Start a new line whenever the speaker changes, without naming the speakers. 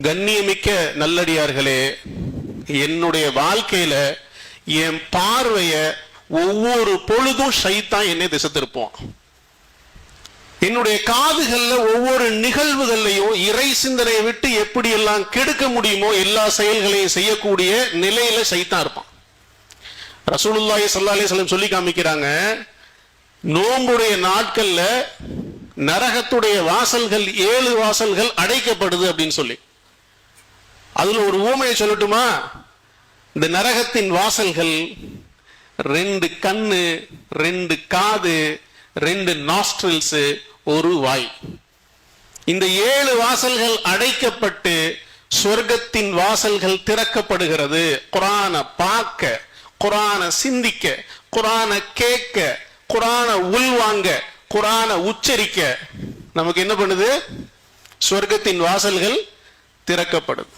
கண்ணியமிக்க நல்லடியார்களே, என்னுடைய வாழ்க்கையில என் பார்வைய ஒவ்வொரு பொழுதும் ஷைத்தான் என்னை திசை திருப்போம். என்னுடைய காதுகள்ல ஒவ்வொரு நிகழ்வுகள்லையும் இறை சிந்தனையை விட்டு எப்படி எல்லாம் கெடுக்க முடியுமோ எல்லா செயல்களையும் செய்யக்கூடிய நிலையில ஷைத்தான் இருப்பான். ரசூலுல்லாஹி ஸல்லல்லாஹு அலைஹி வஸல்லம் சொல்லி காமிக்கிறாங்க, நோம்புடைய நாட்கள்ல நரகத்துடைய வாசல்கள் 7 வாசல்கள் அடைக்கப்படுது அப்படின்னு சொல்லி. அதுல ஒரு ஊமையை சொல்லட்டுமா? இந்த நரகத்தின் வாசல்கள் 2 கண்ணு, 2 காது, 2 நாஸ்ட்ரில்ஸ், 1 வாய். இந்த 7 வாசல்கள் அடைக்கப்பட்டு சொர்க்கத்தின் வாசல்கள் திறக்கப்படுகிறது. குர்ஆன பார்க்க, குர்ஆன சிந்திக்க, குர்ஆன கேட்க, குர்ஆன உள்வாங்க, குர்ஆன உச்சரிக்க நமக்கு என்ன பண்ணுது? சொர்க்கத்தின் வாசல்கள் திறக்கப்படுது.